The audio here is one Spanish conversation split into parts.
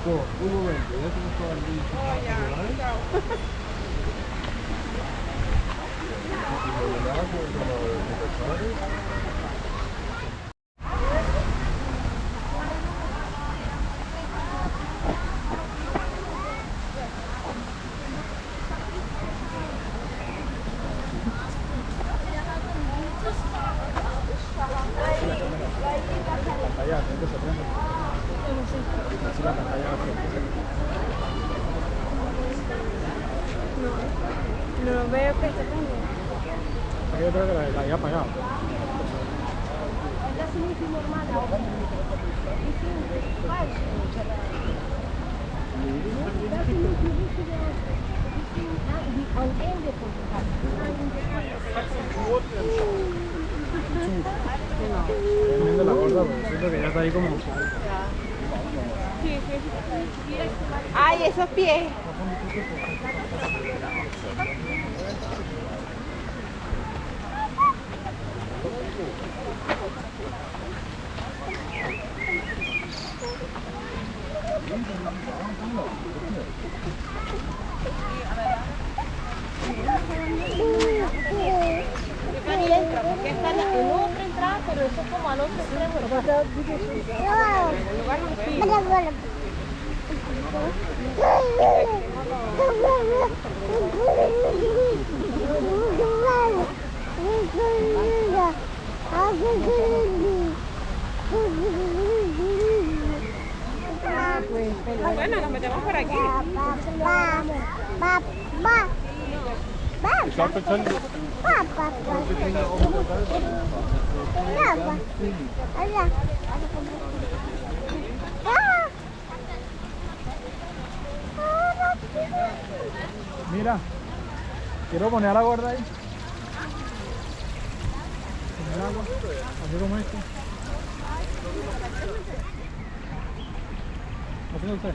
1.20, ya tienes todo el día. Oh, ya, chao. Allá, ¿dónde se prende? Así la pantalla no se No veo que se prende. Yo creo que la había apagado. Es así muy normal ahora. Viendo la gorda, porque siento que ya está ahí como... Sí, sí. Ay, esos pies. Porque está en otra entrada, pero eso es como al otro extremo. Bueno, nos metemos por aquí. Ich glaube, wir können... Mira, quiero poner a la gorda ahí. Poner agua, así como esto. ¿Haciendo usted?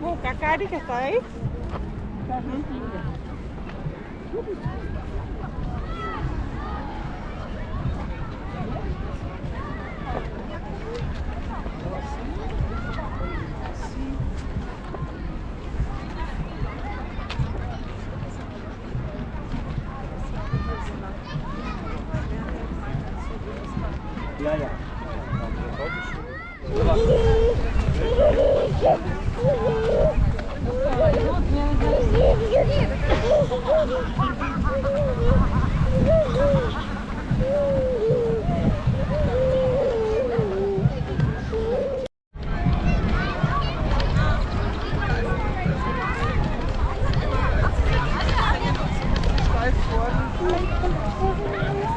Busca a Cari que está ahí. Ja, ja.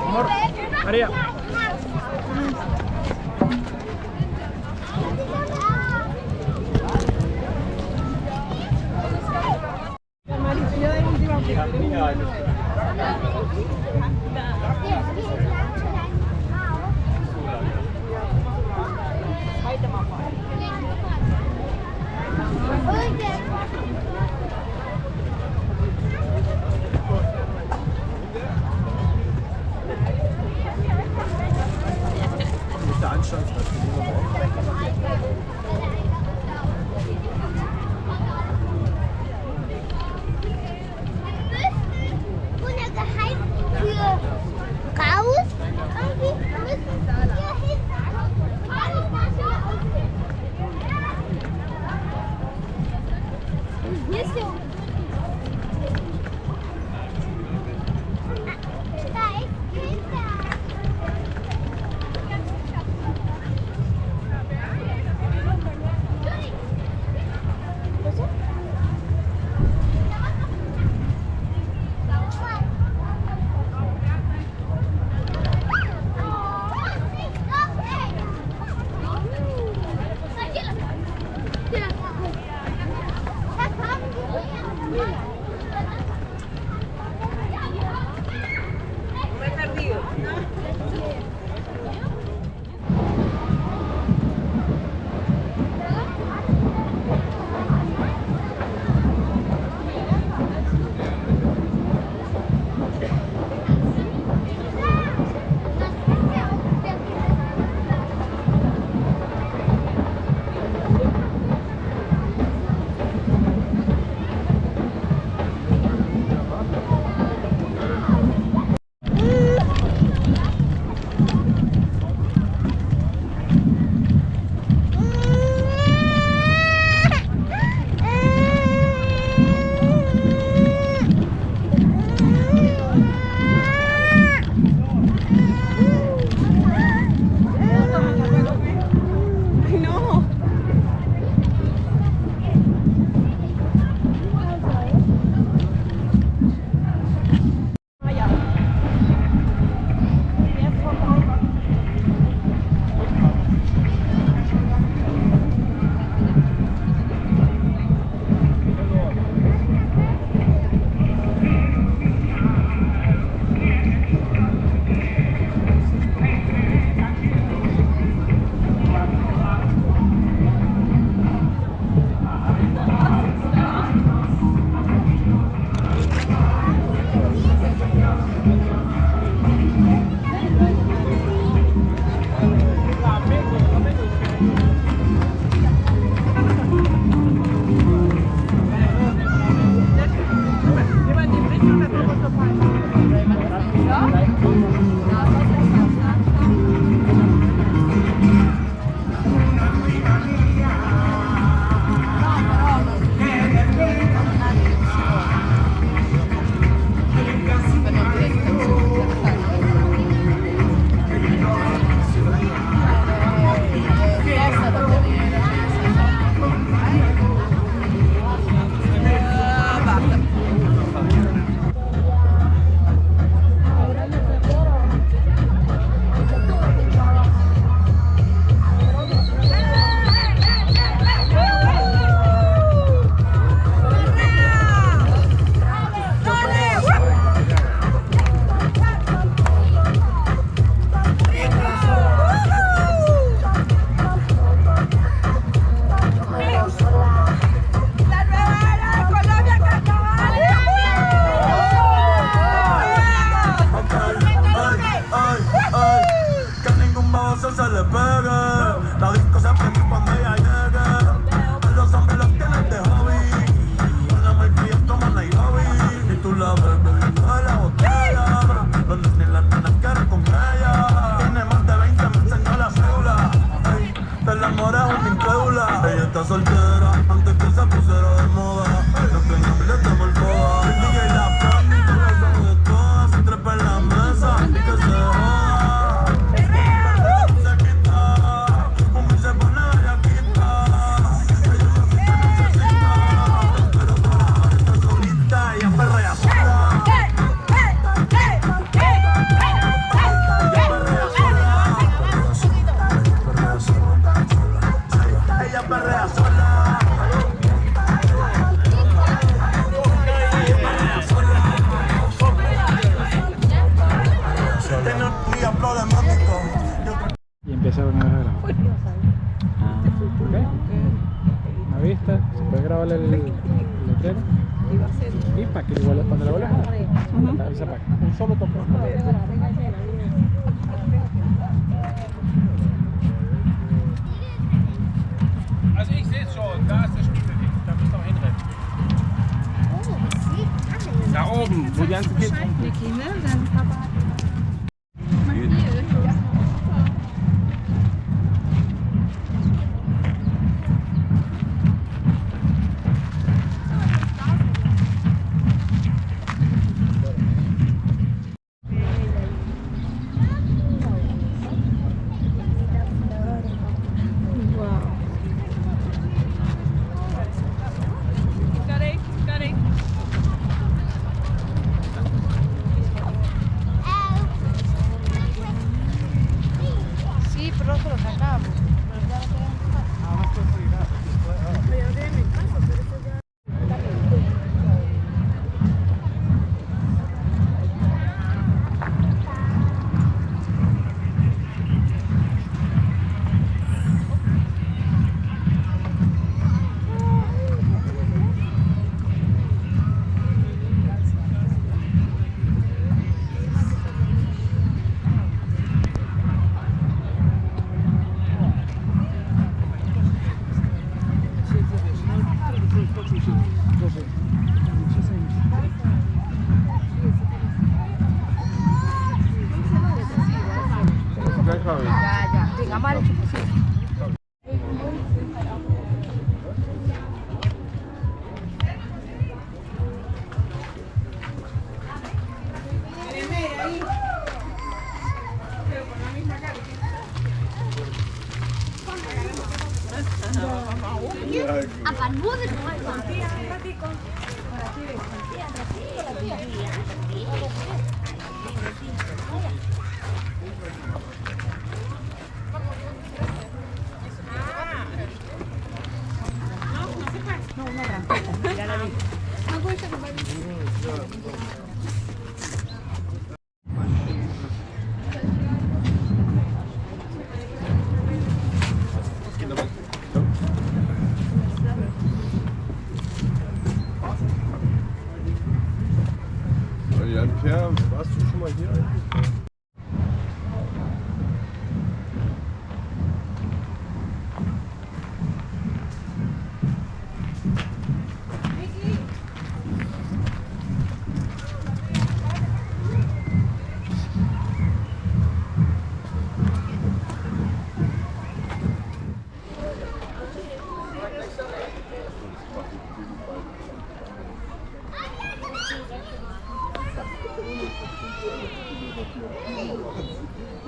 Amor, María. conoce se le pegue. La disco se prende cuando ella llegue. A los hombres los tienen de hobby. Una malcria como Nairobi. Y tú la ves bebiendo de la botella. Los nenes y las nenas quieren con ella. Tiene más de 20, me enseñó la cédula. Ey, te enamoras una incrédula. Ella está soltera antes que se pusiera de moda. No tengo miles de morboa. El DJ la prende y tú la sabes de todas. Se trepa en la mesa y que se joda. Se quita, un se pone bellaquita. Ella no se necesita, pero para ahora está solita. Ella perrea sola. Ella perrea sola. Tiene un día problemático. Y empieza una vez a grabar. ¿Ok? Una vista, se puede grabar el letrero. Y para que igual cuando la vuelvas a dar, te avisa para acá. Un solo toque. Also ich sehe es schon, da ist der Spielweg, da müssen wir hinrennen. Da oben, wo die ganzen Kinder sind. Sí, pero no se lo sacamos. Ya. Venga, mal. Aber nur mit Häusern. Pierre, warst du schon mal hier eigentlich?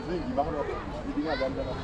Die machen auch, die Dinger werden dann auch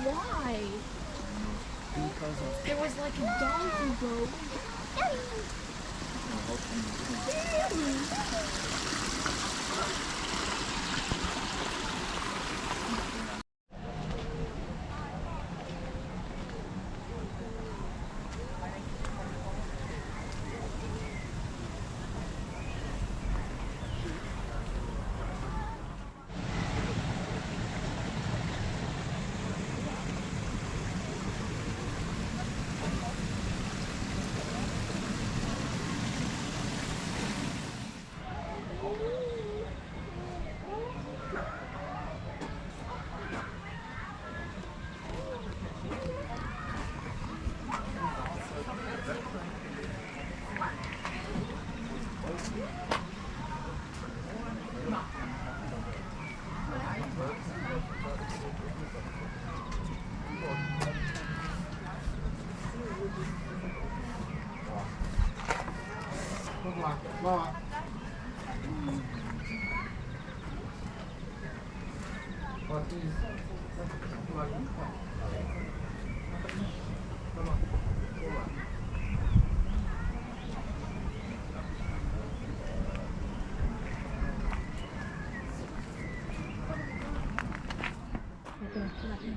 Why? There was like a donkey boat.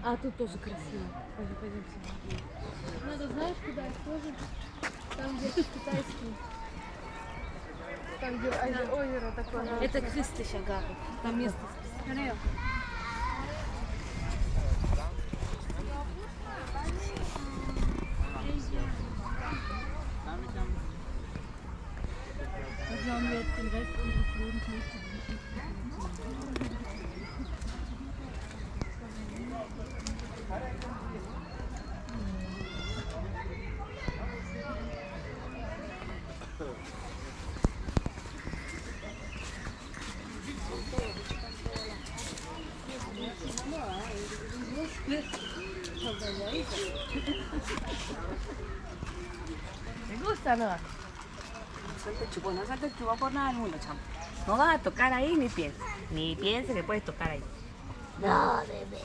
А тут тоже красиво. Пойдемте. Надо, знаешь, куда тоже? Там, где китайский. Там, где озеро такое. Это Кристиш, ага. Там место. Sollen wir jetzt den Rest unseres Lebens nicht ¿Te gusta, no? No se te chupó por nada del mundo, chamo. No vas a tocar ahí ni pienses. Ni pienses que puedes tocar ahí. No, bebé.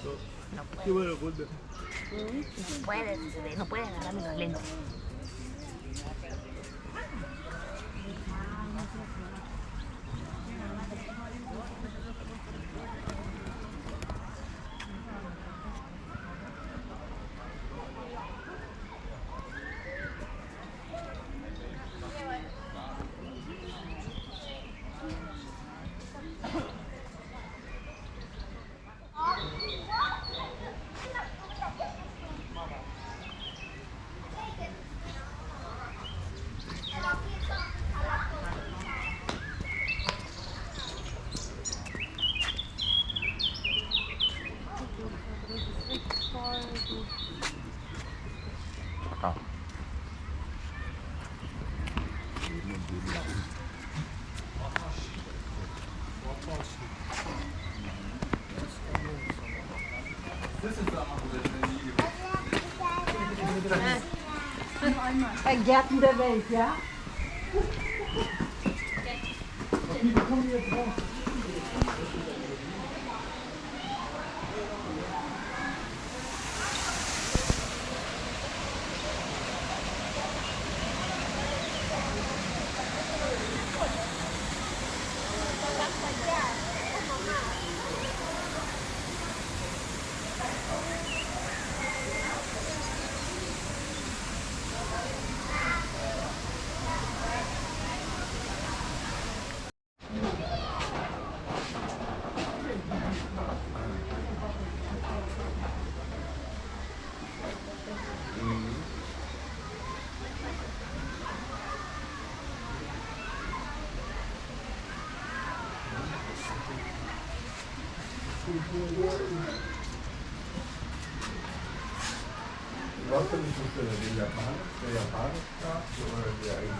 No puedes. No puedes, bebé. No puedes agarrarme los lentes. Gärten der Welt, ja? Gosta de cultura dele apaga, você apaga, tá? E aí.